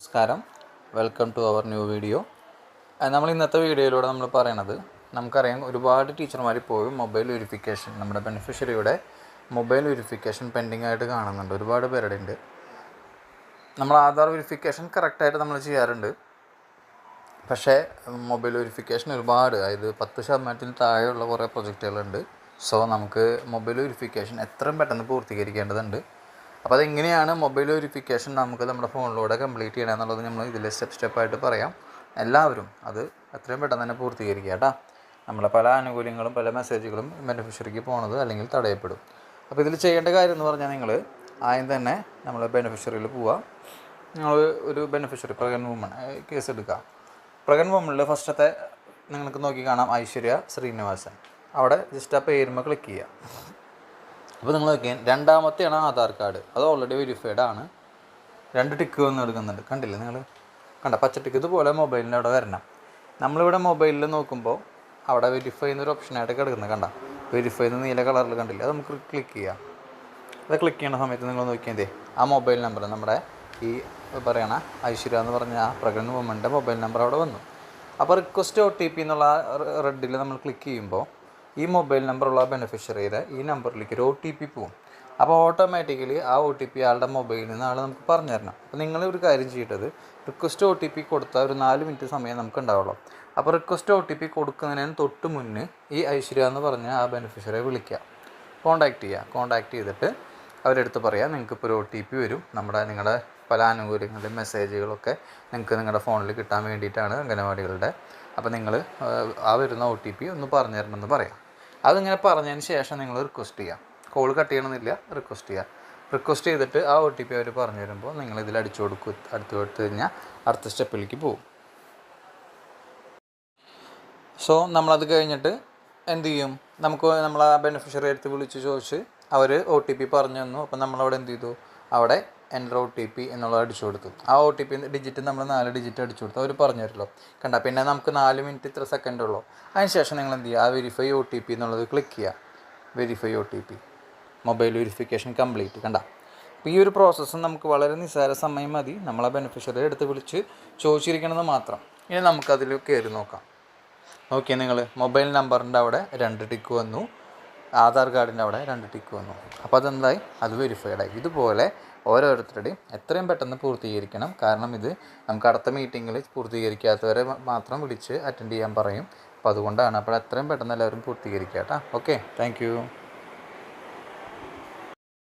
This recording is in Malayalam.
നമസ്കാരം, welcome to our new video. നമ്മൾ ഇന്നത്തെ വീഡിയോയിലൂടെ നമ്മൾ പറയണത്, നമുക്കറിയാം ഒരുപാട് ടീച്ചർമാർ ഇപ്പോഴും മൊബൈൽ വെരിഫിക്കേഷൻ, നമ്മുടെ ബെനിഫിഷ്യറിയുടെ മൊബൈൽ വെരിഫിക്കേഷൻ പെൻഡിങ് ആയിട്ട് കാണുന്നുണ്ട്. ഒരുപാട് പേരുടെ ഉണ്ട്. നമ്മൾ ആധാർ വെരിഫിക്കേഷൻ കറക്റ്റായിട്ട് നമ്മൾ ചെയ്യാറുണ്ട്. പക്ഷേ മൊബൈൽ വെരിഫിക്കേഷൻ ഒരുപാട്, അതായത് 10% താഴെയുള്ള കുറേ പ്രൊജക്റ്റുകളുണ്ട്. സോ നമുക്ക് മൊബൈൽ വെരിഫിക്കേഷൻ എത്രയും പെട്ടെന്ന് പൂർത്തീകരിക്കേണ്ടതുണ്ട്. അപ്പോൾ അതെങ്ങനെയാണ് മൊബൈൽ വെരിഫിക്കേഷൻ നമുക്ക് നമ്മുടെ ഫോണിലൂടെ കംപ്ലീറ്റ് ചെയ്യണം എന്നുള്ളത് നമ്മൾ ഇതിൽ സ്റ്റെപ്പായിട്ട് പറയാം. എല്ലാവരും അത് എത്രയും പെട്ടെന്ന് തന്നെ പൂർത്തീകരിക്കുക കേട്ടോ. നമ്മളെ പല ആനുകൂല്യങ്ങളും പല മെസ്സേജുകളും ബെനിഫിഷ്യറിക്ക് പോണത് അല്ലെങ്കിൽ തടയപ്പെടും. അപ്പോൾ ഇതിൽ ചെയ്യേണ്ട കാര്യം എന്ന് പറഞ്ഞാൽ, നിങ്ങൾ ആദ്യം തന്നെ നമ്മൾ ബെനിഫിഷ്യറിയിൽ പോവുക. നിങ്ങൾ ഒരു ബെനിഫിഷ്യറി പ്രഗ്നൻ്റ് വുമൺ കേസ് എടുക്കുക. പ്രഗ്നൻ്റ് വുമണിൽ ഫസ്റ്റത്തെ നിങ്ങൾക്ക് നോക്കി കാണാം ഐശ്വര്യ ശ്രീനിവാസൻ. അവിടെ ജസ്റ്റ് ആ പേരുമ്പോൾ ക്ലിക്ക് ചെയ്യുക. അപ്പോൾ നിങ്ങൾ നോക്കിയാൽ രണ്ടാമത്തെയാണ് ആധാർ കാർഡ്. അത് ഓൾറെഡി വെരിഫൈഡ് ആണ്. 2 ടിക്ക് വന്ന് എടുക്കുന്നുണ്ട്. കണ്ടില്ലേ നിങ്ങൾ? പച്ച ടിക്ക് ഇതുപോലെ മൊബൈലിൻ്റെ അവിടെ വരണം. നമ്മളിവിടെ മൊബൈലിൽ നോക്കുമ്പോൾ അവിടെ വെരിഫൈ എന്നൊരു ഓപ്ഷനായിട്ട് കിടക്കുന്നത് വെരിഫൈ എന്ന് നീല കളറിൽ കണ്ടില്ലേ? അത് നമുക്ക് ക്ലിക്ക് ചെയ്യാം. അത് ക്ലിക്ക് ചെയ്യുന്ന സമയത്ത് നിങ്ങൾ നോക്കിയാൽ ആ മൊബൈൽ നമ്പർ, നമ്മുടെ ഈ പറയണ ഐശ്വര്യ എന്ന് പറഞ്ഞ ആ പ്രഗ്നൻ്റ് വുമൻ്റെ മൊബൈൽ നമ്പർ അവിടെ വന്നു. അപ്പോൾ റിക്വസ്റ്റ് OTP എന്നുള്ള റെഡിൽ നമ്മൾ ക്ലിക്ക് ചെയ്യുമ്പോൾ ഈ മൊബൈൽ നമ്പറുള്ള ബെനിഫിഷ്യറിയുടെ ഈ നമ്പറിലേക്ക് ഒരു OTP പോവും. അപ്പോൾ ഓട്ടോമാറ്റിക്കലി ആ OTP ആളുടെ മൊബൈലിൽ നിന്ന് ആൾ നമുക്ക് പറഞ്ഞു തരണം. അപ്പോൾ നിങ്ങൾ ഒരു കാര്യം ചെയ്യേണ്ടത്, റിക്വസ്റ്റ് OTP കൊടുത്താൽ ഒരു 4 മിനിറ്റ് സമയം നമുക്ക് ഉണ്ടാവുള്ളൂ. അപ്പോൾ റിക്വസ്റ്റ് OTP കൊടുക്കുന്നതിന് തൊട്ട് മുന്നേ ഈ ഐശ്വര്യ എന്ന് പറഞ്ഞ ആ ബെനിഫിഷ്യറിയെ വിളിക്കുക, കോൺടാക്റ്റ് ചെയ്തിട്ട് അവരെടുത്ത് പറയാം, നിങ്ങൾക്കിപ്പോൾ ഒരു OTP വരും. നിങ്ങളുടെ പല ആനുകൂല്യങ്ങളുടെയും മെസ്സേജുകളൊക്കെ നിങ്ങൾക്ക് നിങ്ങളുടെ ഫോണിൽ കിട്ടാൻ വേണ്ടിയിട്ടാണ് അംഗനവാടികളുടെ. അപ്പോൾ നിങ്ങൾ ആ വരുന്ന OTP ഒന്ന് പറഞ്ഞു തരണമെന്ന് പറയാം. അതിങ്ങനെ പറഞ്ഞതിന് ശേഷം നിങ്ങൾ റിക്വസ്റ്റ് ചെയ്യുക. കോൾ കട്ട് ചെയ്യണമെന്നില്ല, റിക്വസ്റ്റ് ചെയ്തിട്ട് ആ OTP അവർ പറഞ്ഞു തരുമ്പോൾ നിങ്ങളിതിൽ അടിച്ചു കൊടുത്തു കഴിഞ്ഞാൽ അടുത്ത സ്റ്റെപ്പിലേക്ക് പോകും. സോ നമ്മളത് കഴിഞ്ഞിട്ട് എന്ത് ചെയ്യും? നമ്മൾ ആ ബെനിഫിഷ്യറി എടുത്ത് വിളിച്ച് ചോദിച്ച് അവർ OTP പറഞ്ഞു തന്നു. അപ്പോൾ നമ്മളവിടെ എന്ത് ചെയ്തു? അവിടെ എൻ്റർ OTP എന്നുള്ളത് അടിച്ചു കൊടുത്തു. ആ OTP ഡിജിറ്റ് നമ്മൾ 4 ഡിജിറ്റ് അടിച്ചു കൊടുത്തു. അവർ പറഞ്ഞു തരുമല്ലോ. പിന്നെ നമുക്ക് 4 മിനിറ്റ് ഇത്ര സെക്കൻഡ് ഉള്ളൂ. അതിനുശേഷം നിങ്ങൾ എന്ത് ചെയ്യുക? ആ വെരിഫൈ OTP എന്നുള്ളത് ക്ലിക്ക് ചെയ്യുക. Verify OTP, mobile verification complete. അപ്പോൾ ഈ ഒരു പ്രോസസ്സ് നമുക്ക് വളരെ നിസ്സാര സമയം മതി. നമ്മളെ ബെനിഫിഷ്യറി എടുത്ത് വിളിച്ച് ചോദിച്ചിരിക്കണമെന്ന് മാത്രം. ഇനി നമുക്കതിൽ കയറി നോക്കാം. നോക്കിയാൽ നിങ്ങൾ മൊബൈൽ നമ്പറിൻ്റെ അവിടെ 2 ടിക്ക് വന്നു, ആധാർ കാർഡിൻ്റെ അവിടെ 2 ടിക്ക് വന്നു. അപ്പോൾ അതെന്തായി? അത് വെരിഫൈഡായി. ഇതുപോലെ ഓരോരുത്തരുടെയും എത്രയും പെട്ടെന്ന് പൂർത്തീകരിക്കണം. കാരണം ഇത് നമുക്ക് അടുത്ത മീറ്റിങ്ങിൽ പൂർത്തീകരിക്കാത്തവരെ മാത്രം വിളിച്ച് അറ്റൻഡ് ചെയ്യാൻ പറയും. അപ്പോൾ അതുകൊണ്ടാണ്. അപ്പോൾ എത്രയും പെട്ടെന്ന് എല്ലാവരും പൂർത്തീകരിക്കാം കേട്ടോ. Okay, thank you.